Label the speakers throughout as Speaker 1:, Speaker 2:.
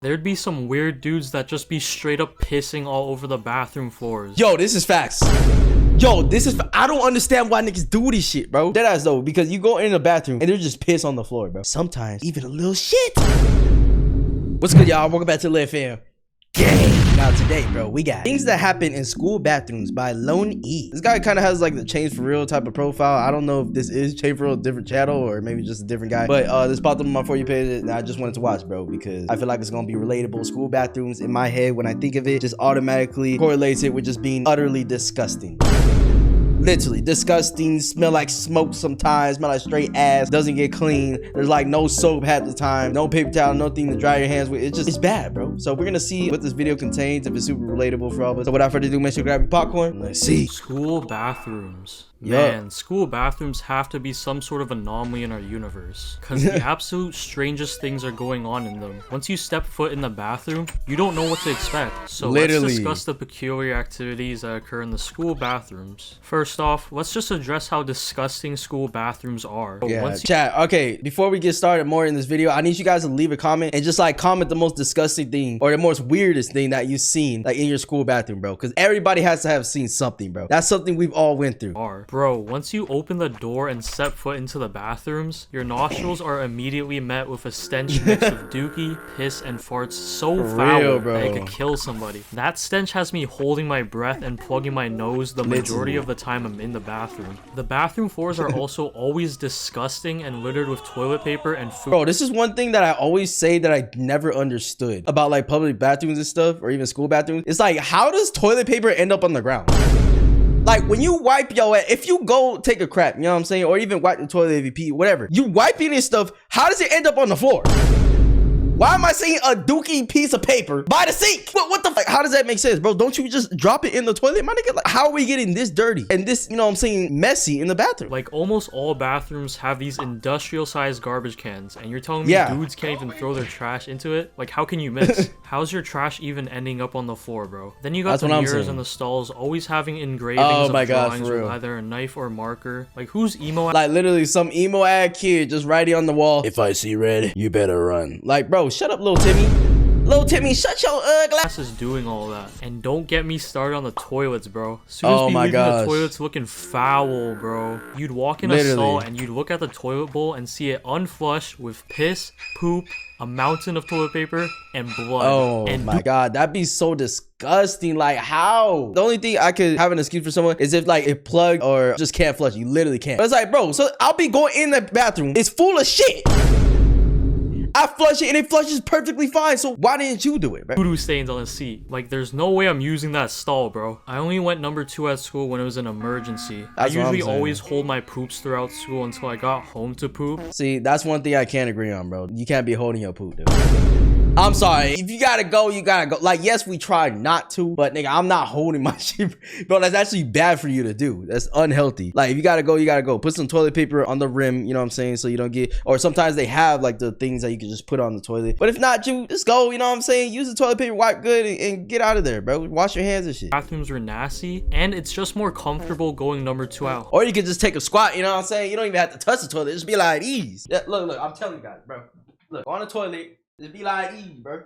Speaker 1: There'd be some weird dudes that just be straight up pissing all over the bathroom floors.
Speaker 2: Yo, this is facts. Yo, I don't understand why niggas do this shit, bro. Deadass though, because you go in the bathroom and there's just piss on the floor, bro. Sometimes even a little shit. What's good, y'all? Welcome back to Live Fam. Gang. Now today, bro, we got things that happen in school bathrooms by Lone E. This guy kind of has like the Change For Real type of profile. I don't know if this is Change For Real, different channel, or maybe just a different guy. But this popped up on my For You page and I just wanted to watch, bro, because I feel like it's gonna be relatable. School bathrooms, in my head, when I think of it, just automatically correlates it with just being utterly disgusting. Literally disgusting, smell like smoke sometimes, smell like straight ass, doesn't get clean. There's like no soap half the time, no paper towel, nothing to dry your hands with. It's bad, bro. So we're gonna see what this video contains, if it's super relatable for all of us. So without further ado, make sure to grab your popcorn. Let's see.
Speaker 1: School bathrooms.
Speaker 2: Yup.
Speaker 1: Man, school bathrooms have to be some sort of anomaly in our universe, because the absolute strangest things are going on in them. Once you step foot in the bathroom, you don't know what to expect. So let's discuss the peculiar activities that occur in the school bathrooms. First off, let's just address how disgusting school bathrooms are.
Speaker 2: Yeah, chat. Okay, before we get started more in this video, I need you guys to leave a comment and just like comment the most disgusting thing or the most weirdest thing that you've seen like in your school bathroom, bro, because everybody has to have seen something, bro. That's something we've all went through.
Speaker 1: Bro, once you open the door and step foot into the bathrooms, your nostrils are immediately met with a stench mix of dookie, piss, and farts so foul that it could kill somebody. That stench has me holding my breath and plugging my nose the majority of the time I'm in the bathroom. The bathroom floors are also always disgusting and littered with toilet paper and food.
Speaker 2: Bro, this is one thing that I always say that I never understood about like public bathrooms and stuff, or even school bathrooms. It's like, how does toilet paper end up on the ground? Like when you wipe your ass, if you go take a crap, you know what I'm saying? Or even wipe the toilet if you pee, whatever. You wiping this stuff, how does it end up on the floor? Why am I seeing a dookie piece of paper by the sink? What the fuck? How does that make sense, bro? Don't you just drop it in the toilet, my nigga? Like, how are we getting this dirty and this, you know what I'm saying, messy in the bathroom?
Speaker 1: Like almost all bathrooms have these industrial sized garbage cans, and you're telling me dudes can't even throw their trash into it? Like, how can you miss? How's your trash even ending up on the floor, bro? Then you got the mirrors in the stalls always having engravings of drawings with either a knife or a marker. Like, who's emo?
Speaker 2: Like literally some emo ad kid just writing on the wall, "If I see red, you better run." Like, bro, shut up, little Timmy. Little Timmy, shut your ugly ass.
Speaker 1: Is doing all that. And don't get me started on the toilets, bro. As soon as we leave the toilets looking foul, bro. You'd walk in a stall and you'd look at the toilet bowl and see it unflushed with piss, poop, a mountain of toilet paper, and blood.
Speaker 2: Oh my god, that'd be so disgusting. Like, how? The only thing I could have an excuse for someone is if like it plugged or just can't flush. You literally can't. But it's like, bro, so I'll be going in the bathroom, it's full of shit. I flush it and it flushes perfectly fine. So why didn't you do it, bro?
Speaker 1: Voodoo stains on the seat. Like, there's no way I'm using that stall, bro. I only went number 2 at school when it was an emergency. I usually always hold my poops throughout school until I got home to poop.
Speaker 2: See, that's one thing I can't agree on, bro. You can't be holding your poop, dude. I'm sorry. If you gotta go, you gotta go. Like, yes, we tried not to, but nigga, I'm not holding my shit. Bro, that's actually bad for you to do. That's unhealthy. Like, if you gotta go, you gotta go. Put some toilet paper on the rim, you know what I'm saying? So you don't get, or sometimes they have like the things that you can just put on the toilet. But if not, you just go, you know what I'm saying? Use the toilet paper, wipe good, and get out of there, bro. Wash your hands and shit.
Speaker 1: Bathrooms were nasty, and it's just more comfortable going number 2 out.
Speaker 2: Or you could just take a squat, you know what I'm saying? You don't even have to touch the toilet. Just be like these. Yeah, look, I'm telling you guys, bro. Look, on the toilet, just be like these, bro.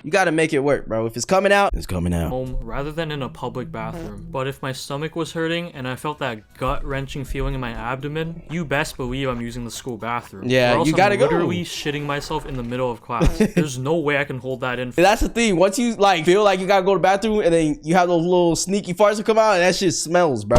Speaker 2: You gotta make it work, bro. If it's coming out, it's coming out.
Speaker 1: Home rather than in a public bathroom. But if my stomach was hurting and I felt that gut-wrenching feeling in my abdomen, you best believe I'm using the school bathroom.
Speaker 2: Yeah, you gotta go.
Speaker 1: Literally shitting myself in the middle of class. There's no way I can hold that in.
Speaker 2: That's the thing. Once you like feel like you gotta go to the bathroom and then you have those little sneaky farts that come out, and that shit smells, bro.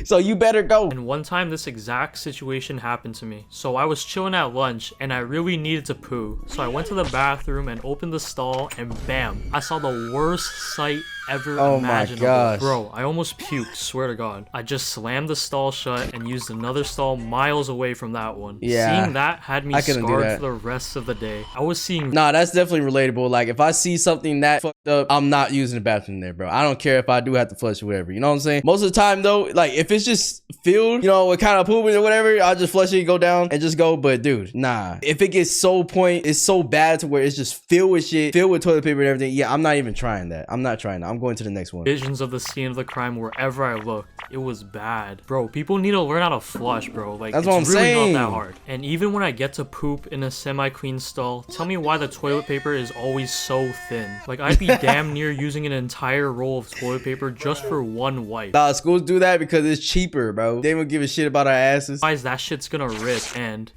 Speaker 2: So you better go.
Speaker 1: And one time this exact situation happened to me. So I was chilling at lunch and I really needed to poo. So I went to the bathroom and opened the stall, and bam, I saw the worst sight ever imaginable.
Speaker 2: My gosh.
Speaker 1: Bro, I almost puked, swear to God. I just slammed the stall shut and used another stall miles away from that one.
Speaker 2: Yeah,
Speaker 1: seeing that had me scarred for the rest of the day. I was seeing...
Speaker 2: Nah, that's definitely relatable. Like, if I see something that I'm not using the bathroom there, bro. I don't care if I do have to flush or whatever. You know what I'm saying? Most of the time, though, like, if it's just filled, you know, with kind of pooping or whatever, I'll just flush it, go down, and just go. But, dude, nah. If it gets it's so bad to where it's just filled with shit, filled with toilet paper and everything, yeah, I'm not even trying that. I'm not trying that. I'm going to the next one.
Speaker 1: Visions of the scene of the crime wherever I looked. It was bad. Bro, people need to learn how to flush, bro. Like,
Speaker 2: that's what I'm saying.
Speaker 1: Not that hard. And even when I get to poop in a semi-clean stall, tell me why the toilet paper is always so thin. Like, I'd be damn near using an entire roll of toilet paper just for one wipe.
Speaker 2: Nah, schools do that because it's cheaper, bro. They don't give a shit about our asses.
Speaker 1: Otherwise, that shit's gonna rip. And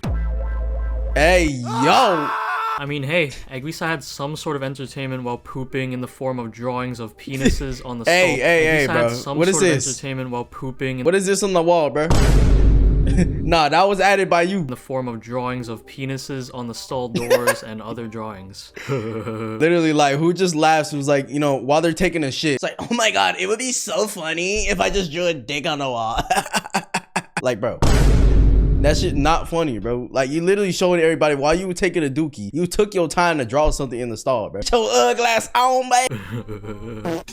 Speaker 2: hey, yo.
Speaker 1: I mean, hey, at least I had some sort of entertainment while pooping in the form of drawings of penises on the stall.
Speaker 2: Hey, bro. What is this?
Speaker 1: Entertainment while pooping.
Speaker 2: What is this on the wall, bro? Nah, that was added by you.
Speaker 1: In the form of drawings of penises on the stall doors and other drawings.
Speaker 2: Literally, like, who just laughs and was like, you know, while they're taking a shit. It's like, oh my god, it would be so funny if I just drew a dick on the wall. Like, bro. That shit not funny, bro. Like, you literally showing everybody while you were taking a dookie, you took your time to draw something in the stall, bro. Your glass on, babe.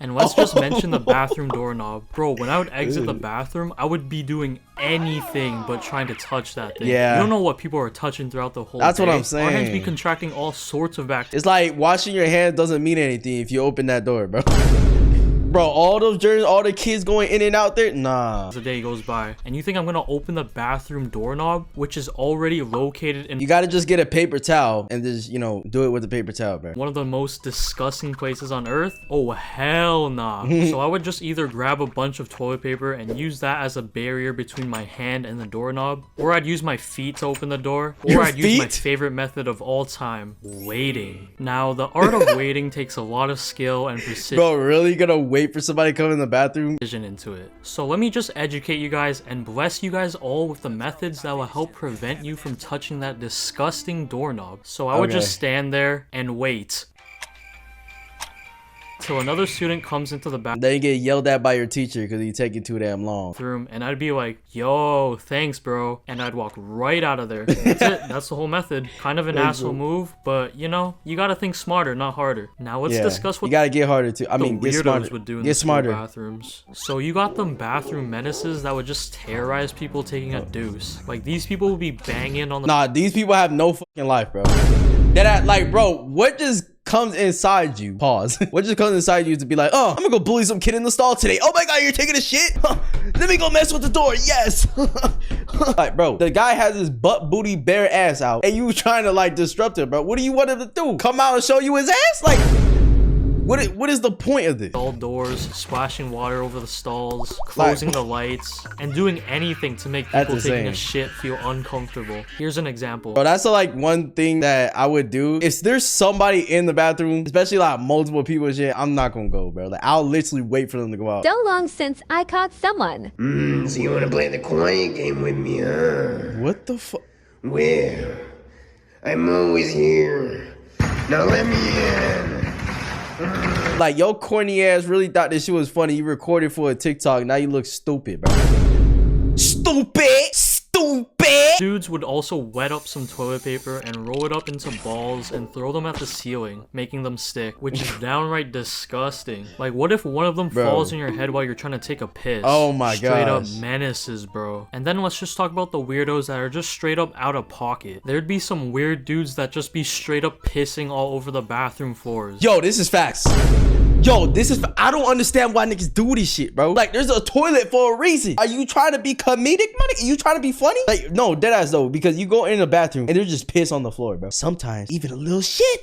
Speaker 1: And let's just mention the bathroom doorknob. Bro, when I would exit the bathroom, I would be doing anything but trying to touch that thing.
Speaker 2: Yeah.
Speaker 1: You don't know what people are touching throughout the whole day.
Speaker 2: That's what I'm saying.
Speaker 1: Our hands be contracting all sorts of bacteria.
Speaker 2: It's like washing your hands doesn't mean anything if you open that door, bro. Bro, all those germs, all the kids going in and out there, nah.
Speaker 1: As the day goes by, and you think I'm gonna open the bathroom doorknob, which is already located in—
Speaker 2: You gotta just get a paper towel and just, you know, do it with a paper towel, bro.
Speaker 1: One of the most disgusting places on earth? Oh, hell nah. So I would just either grab a bunch of toilet paper and use that as a barrier between my hand and the doorknob, or I'd use my feet to open the door, or I'd use my favorite method of all time, waiting. Now, the art of waiting takes a lot of skill and precision.
Speaker 2: Bro, really gonna wait for somebody to come in the bathroom?
Speaker 1: Into it. So let me just educate you guys and bless you guys all with the methods that will help prevent you from touching that disgusting doorknob. So I would just stand there and wait till another student comes into the bathroom.
Speaker 2: Then you get yelled at by your teacher because you take it too damn long.
Speaker 1: And I'd be like, yo, thanks, bro. And I'd walk right out of there. That's it. That's the whole method. Kind of an asshole move, but you know, you gotta think smarter, not harder. Now let's discuss what
Speaker 2: you gotta get harder too. I mean, get smarter.
Speaker 1: Would do in the smarter bathrooms. So you got them bathroom menaces that would just terrorize people taking a deuce. Like, these people would be banging on the—
Speaker 2: Nah, these people have no fucking life, bro. Like, bro, what just comes inside you? Pause. What just comes inside you to be like, oh, I'm gonna go bully some kid in the stall today. Oh my god, you're taking a shit? Let me go mess with the door. Yes. Like, bro, the guy has his butt booty bare ass out and you trying to like disrupt him, bro. What do you want him to do? Come out and show you his ass? Like, what is the point of this?
Speaker 1: Stall doors, splashing water over the stalls, closing the lights, and doing anything to make people taking a shit feel uncomfortable. Here's an example.
Speaker 2: Bro, that's like one thing that I would do. If there's somebody in the bathroom, especially like multiple people and shit, I'm not gonna go, bro. Like, I'll literally wait for them to go out.
Speaker 3: So long since I caught someone.
Speaker 4: So you wanna play the quiet game with me, huh?
Speaker 2: What the fuck?
Speaker 4: Well, I'm always here. Now let me in.
Speaker 2: Like, your corny ass really thought this shit was funny. You recorded for a TikTok. Now you look stupid, bro. Stupid.
Speaker 1: Dudes would also wet up some toilet paper and roll it up into balls and throw them at the ceiling, making them stick, which is downright disgusting. Like, what if one of them falls in your head while you're trying to take a piss?
Speaker 2: Oh my god.
Speaker 1: Straight up menaces, bro. And then let's just talk about the weirdos that are just straight up out of pocket. There'd be some weird dudes that just be straight up pissing all over the bathroom floors.
Speaker 2: Yo, this is facts. I don't understand why niggas do this shit, bro. Like, there's a toilet for a reason. Are you trying to be comedic, money? Are you trying to be funny? Like, no, deadass though, because you go in the bathroom and there's just piss on the floor, bro. Sometimes even a little shit.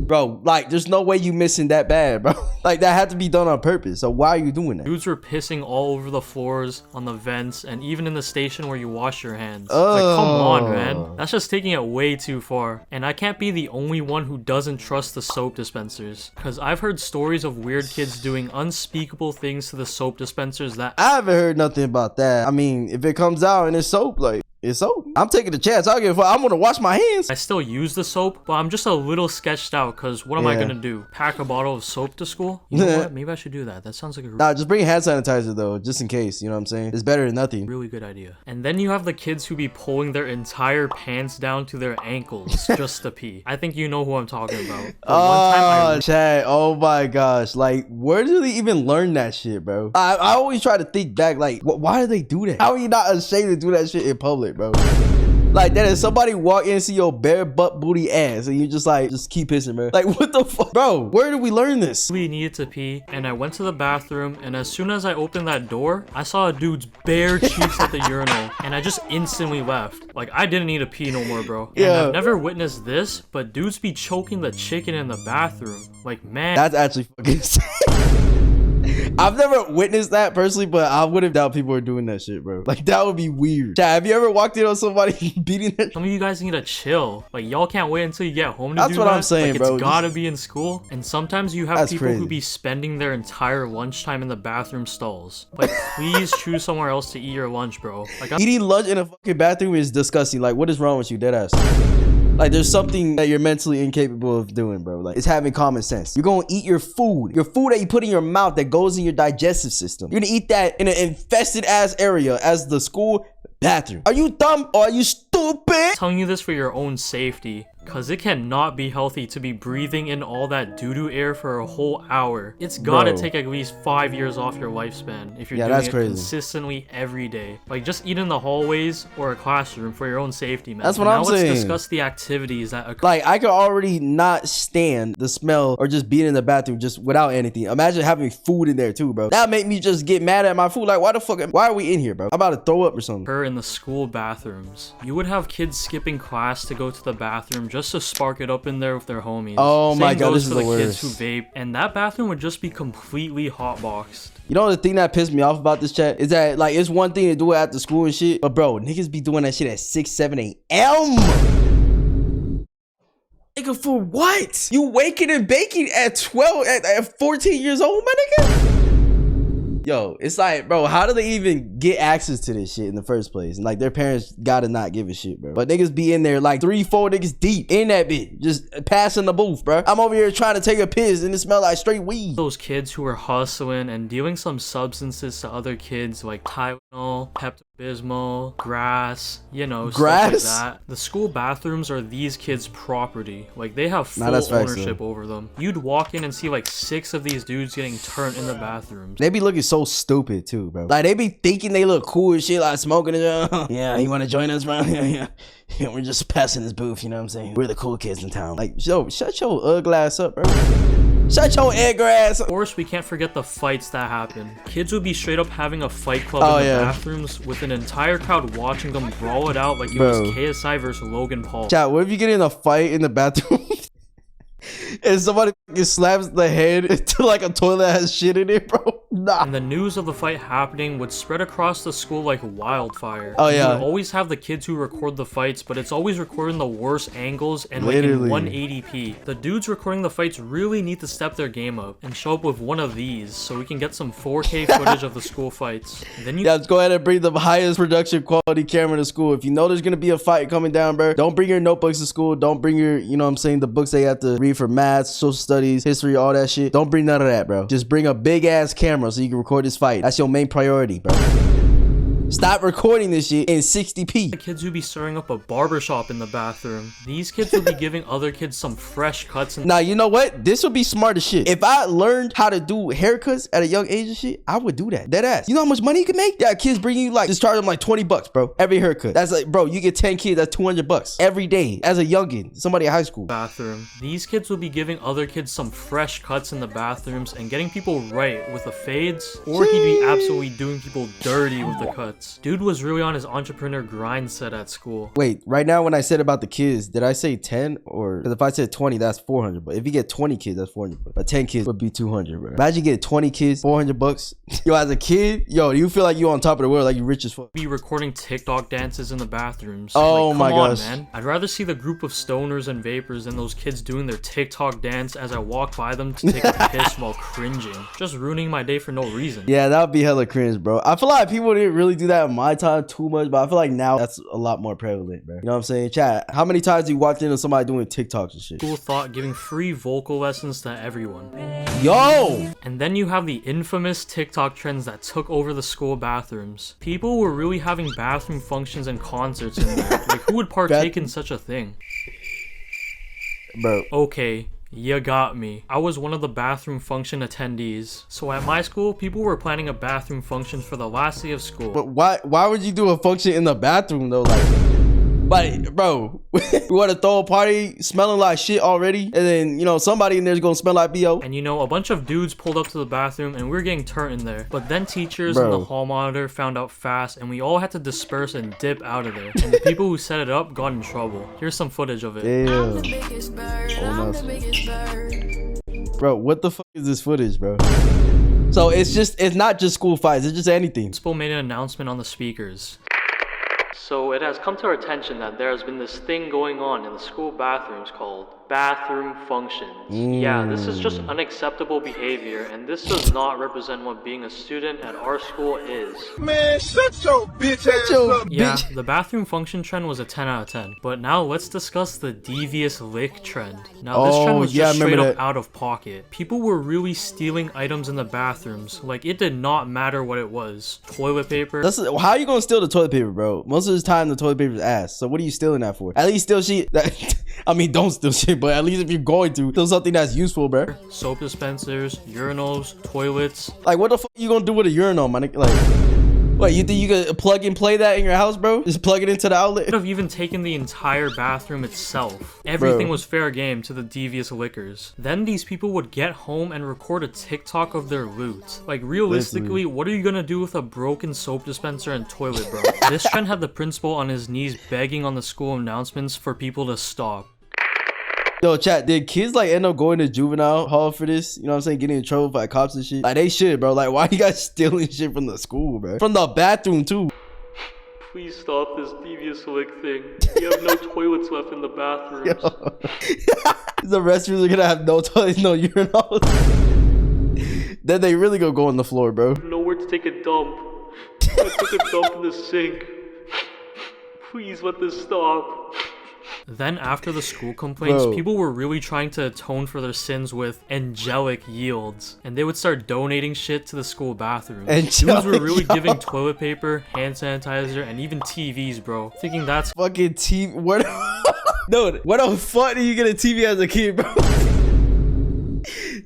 Speaker 2: Bro, like, there's no way you missing that bad, bro. Like, that had to be done on purpose. So why are you doing that?
Speaker 1: Dudes were pissing all over the floors, on the vents, and even in the station where you wash your hands. Like, come on, man. That's just taking it way too far. And I can't be the only one who doesn't trust the soap dispensers. Because I've heard stories of weird kids doing unspeakable things to the soap dispensers that—
Speaker 2: I haven't heard nothing about that. I mean, if it comes out and it's soap, like, It's soap. I'm taking the chance. I don't give a fuck. I'm gonna wash my hands.
Speaker 1: I still use the soap, but I'm just a little sketched out because what am I gonna do? Pack a bottle of soap to school? You know what? Maybe I should do that. That sounds like a
Speaker 2: Nah, just bring hand sanitizer though, just in case. You know what I'm saying? It's better than nothing.
Speaker 1: really good idea. And then you have the kids who be pulling their entire pants down to their ankles just to pee. I think you know who I'm talking about.
Speaker 2: Oh, Chad. Oh my gosh. Like, where do they even learn that shit, bro? I always try to think back, like, why do they do that? How are you not ashamed to do that shit in public, bro? Like, that is somebody walk in and see your bare butt booty ass and you just like, just keep pissing, man. Like, what the fuck? Bro, where did we learn this?
Speaker 1: We needed to pee and I went to the bathroom, and as soon as I opened that door, I saw a dude's bare cheeks at the urinal and I just instantly left. Like, I didn't need to pee no more, bro. And I've never witnessed this, but dudes be choking the chicken in the bathroom. Like, man.
Speaker 2: That's actually fucking insane. I've never witnessed that personally, but I wouldn't doubt people are doing that shit, bro. Like, that would be weird. Chad, have you ever walked in on somebody beating their...
Speaker 1: Some of you guys need to chill. Like, y'all can't wait until you get home to
Speaker 2: That's
Speaker 1: do
Speaker 2: what
Speaker 1: that.
Speaker 2: I'm saying,
Speaker 1: like,
Speaker 2: bro.
Speaker 1: It's gotta be in school. And sometimes you have
Speaker 2: That's
Speaker 1: people
Speaker 2: crazy.
Speaker 1: who be spending their entire lunchtime in the bathroom stalls. Like, please choose somewhere else to eat your lunch, bro. Like,
Speaker 2: Eating lunch in a fucking bathroom is disgusting. Like, what is wrong with you, deadass? Like, there's something that you're mentally incapable of doing, bro. Like, it's having common sense. You're gonna eat your food that you put in your mouth that goes in your digestive system. You're gonna eat that in an infested ass area as the school bathroom. Are you dumb or are you stupid?
Speaker 1: I'm telling you this for your own safety. Cause it cannot be healthy to be breathing in all that doo-doo air for a whole hour. It's gotta take at least 5 years off your lifespan if you're doing it consistently every day. Like, just eat in the hallways or a classroom for your own safety, man.
Speaker 2: That's what I'm saying.
Speaker 1: Now let's discuss the activities that occur.
Speaker 2: Like, I could already not stand the smell or just being in the bathroom just without anything. Imagine having food in there too, bro. That make me just get mad at my food. Like, why are we in here, bro? I'm about to throw up or something.
Speaker 1: In the school bathrooms, you would have kids skipping class to go to the bathroom just to spark it up in there with their homies.
Speaker 2: Oh my god, this is the
Speaker 1: Kids
Speaker 2: worst.
Speaker 1: who vape, and that bathroom would just be completely hotboxed.
Speaker 2: You know the thing that pissed me off about this chat is that, like, it's one thing to do it after school and shit, but bro, niggas be doing that shit at 6, 7 a.m. Nigga, for what? You waking and baking at 12, at 14 years old, my nigga? Yo, it's like, bro, how do they even get access to this shit in the first place? And like, their parents gotta not give a shit, bro. But niggas be in there like 3, 4 niggas deep in that bitch, just passing the booth, bro. I'm over here trying to take a piss and it smell like straight weed.
Speaker 1: Those kids who are hustling and dealing some substances to other kids like Tylenol, Pepto-Bismol, grass, you know, stuff like that. The school bathrooms are these kids' property. Like, they have full ownership over them. You'd walk in and see like 6 of these dudes getting turned in the bathrooms.
Speaker 2: They be looking so stupid too, bro. Like, they be thinking they look cool and shit, like smoking it. Yeah, you want to join us, bro? Yeah. We're just passing this booth, you know what I'm saying? We're the cool kids in town. Like, yo, shut your ugly ass up, bro. Shut your egg ass up.
Speaker 1: Of course, we can't forget the fights that happen. Kids would be straight up having a fight club in the bathrooms with an entire crowd watching them brawl it out like it was KSI versus Logan Paul.
Speaker 2: Chat, what if you get in a fight in the bathroom and somebody slaps the head into like a toilet that has shit in it, bro? Nah.
Speaker 1: And the news of the fight happening would spread across the school like wildfire.
Speaker 2: Oh yeah.
Speaker 1: You would always have the kids who record the fights, but it's always recording the worst angles and like in 180p. The dudes recording the fights really need to step their game up and show up with one of these so we can get some 4K footage of the school fights. Then you
Speaker 2: let's go ahead and bring the highest production quality camera to school. If you know there's gonna be a fight coming down, bro, don't bring your notebooks to school. Don't bring your, you know what I'm saying, the books they have to read for math, social studies, history, all that shit. Don't bring none of that, bro. Just bring a big ass camera so you can record this fight. That's your main priority, bro. Stop recording this shit in 60p.
Speaker 1: The kids who be stirring up a barbershop in the bathroom. These kids will be giving other kids some fresh cuts. And
Speaker 2: now, you know what? This would be smart as shit. If I learned how to do haircuts at a young age and shit, I would do that. Dead ass. You know how much money you can make? Yeah, kids bring you like, just charge them like 20 bucks, bro. Every haircut. That's like, bro, you get 10 kids, that's 200 bucks every day as a youngin', somebody at high school.
Speaker 1: Bathroom. These kids will be giving other kids some fresh cuts in the bathrooms and getting people right with the fades, or he'd be absolutely doing people dirty with the cuts. Dude was really on his entrepreneur grind set at school.
Speaker 2: Wait, right now when I said about the kids, did I say 10 or? Because if I said 20, that's 400. But if you get 20 kids, that's 400. But 10 kids would be 200, bro. Imagine getting 20 kids, 400 bucks. Yo, as a kid, yo, you feel like you on top of the world, like you rich as fuck.
Speaker 1: Be recording TikTok dances in the bathrooms.
Speaker 2: Oh
Speaker 1: like,
Speaker 2: my gosh,
Speaker 1: man. I'd rather see the group of stoners and vapors than those kids doing their TikTok dance as I walk by them to take a piss while cringing. Just ruining my day for no reason.
Speaker 2: Yeah, that would be hella cringe, bro. I feel like people didn't really do that in my time too much, but I feel like now that's a lot more prevalent, bro. You know what I'm saying? Chat, how many times you walked into somebody doing TikToks and shit?
Speaker 1: School thought giving free vocal lessons to everyone.
Speaker 2: Yo!
Speaker 1: And then you have the infamous TikTok trends that took over the school bathrooms. People were really having bathroom functions and concerts in there. Like, who would partake in such a thing?
Speaker 2: Bro.
Speaker 1: Okay. You got me. I was one of the bathroom function attendees. So at my school, people were planning a bathroom function for the last day of school.
Speaker 2: But why would you do a function in the bathroom though? Like, bro, we want to throw a party smelling like shit already, and then, you know, somebody in there's gonna smell like BO.
Speaker 1: And you know, a bunch of dudes pulled up to the bathroom and we were getting turned in there. But then teachers and the hall monitor found out fast and we all had to disperse and dip out of there. And the people who set it up got in trouble. Here's some footage of it.
Speaker 2: Damn. Bro, what the fuck is this footage, bro? So it's not just school fights, it's just anything.
Speaker 1: Principal made an announcement on the speakers. So it has come to our attention that there has been this thing going on in the school bathrooms called bathroom functions. Yeah, this is just unacceptable behavior, and this does not represent what being a student at our school is.
Speaker 5: Man, shut your bitch ass up.
Speaker 1: Yeah, the bathroom function trend was a 10 out of 10. But now let's discuss the devious lick trend. Now this trend was just straight up out of pocket. People were really stealing items in the bathrooms. Like, it did not matter what it was. Toilet paper.
Speaker 2: How are you gonna steal the toilet paper, bro? Most of the time the toilet paper is ass. So what are you stealing that for? At least steal shit that I mean, don't steal shit, but at least if you're going to, steal something that's useful, bro.
Speaker 1: Soap dispensers, urinals, toilets.
Speaker 2: Like, what the fuck are you gonna do with a urinal, man? Like, what, you think you could plug and play that in your house, bro? Just plug it into the outlet?
Speaker 1: Could have even taken the entire bathroom itself. Everything was fair game to the devious lickers. Then these people would get home and record a TikTok of their loot. Like, realistically, what are you gonna do with a broken soap dispenser and toilet, bro? This trend had the principal on his knees begging on the school announcements for people to stop.
Speaker 2: Yo, chat, did kids like end up going to juvenile hall for this? You know what I'm saying? Getting in trouble by cops and shit? Like, they should, bro. Like, why you guys stealing shit from the school, bro? From the bathroom, too.
Speaker 1: Please stop this devious lick thing. We have no toilets left in the bathrooms.
Speaker 2: The restrooms are gonna have no toilets, no urinals. Then they really gonna go on the floor, bro.
Speaker 1: Nowhere to take a dump. I took a dump in the sink. Please let this stop. Then after the school complaints, people were really trying to atone for their sins with angelic yields. And they would start donating shit to the school bathroom. Dudes were really giving toilet paper, hand sanitizer, and even TVs, bro. Thinking that's
Speaker 2: fucking TV. What? Dude, what the fuck did you get a TV as a kid, bro?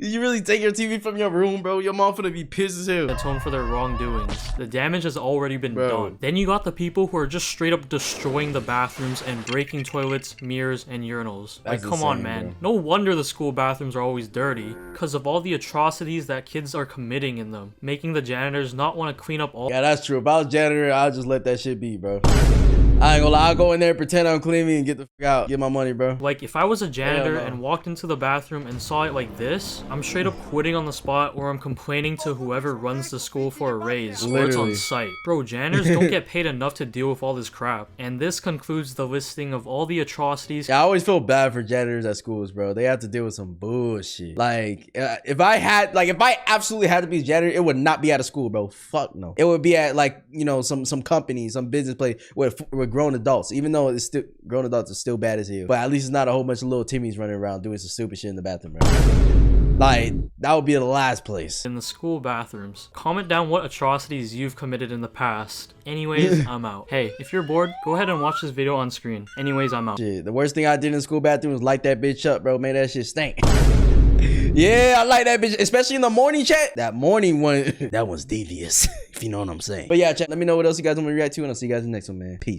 Speaker 2: Did you really take your TV from your room, bro? Your mom finna be pissed as hell.
Speaker 1: Atone for their wrongdoings. The damage has already been done. Then you got the people who are just straight up destroying the bathrooms and breaking toilets, mirrors, and urinals. Like, come on, man. No wonder the school bathrooms are always dirty, because of all the atrocities that kids are committing in them, making the janitors not want to clean up all.
Speaker 2: Yeah, that's true. If I was janitor, I'll just let that shit be, bro. I ain't gonna lie, I'll go in there, pretend I'm cleaning, and get the fuck out. Get my money, bro.
Speaker 1: Like, if I was a janitor and walked into the bathroom and saw it like this, I'm straight up quitting on the spot, or I'm complaining to whoever runs the school for a raise, or it's on site. Bro, janitors don't get paid enough to deal with all this crap. And this concludes the listing of all the atrocities.
Speaker 2: Yeah, I always feel bad for janitors at schools, bro. They have to deal with some bullshit. Like, if I absolutely had to be a janitor, it would not be at a school, bro. Fuck no. It would be at, like, you know, some company, some business place with grown adults. Even though it's still grown adults are still bad as hell, but at least it's not a whole bunch of little Timmies running around doing some stupid shit in the bathroom, bro. Like, that would be the last place.
Speaker 1: In the school bathrooms. Comment down what atrocities you've committed in the past. Anyways, I'm out. Hey, if you're bored, go ahead and watch this video on screen. Anyways, I'm out.
Speaker 2: Shit, the worst thing I did in the school bathroom was light that bitch up, bro. Made that shit stink. Yeah, I like that bitch, especially in the morning, chat. That morning one, that one's devious, if you know what I'm saying. But yeah, chat, let me know what else you guys want me to react to, and I'll see you guys in the next one, man. Peace.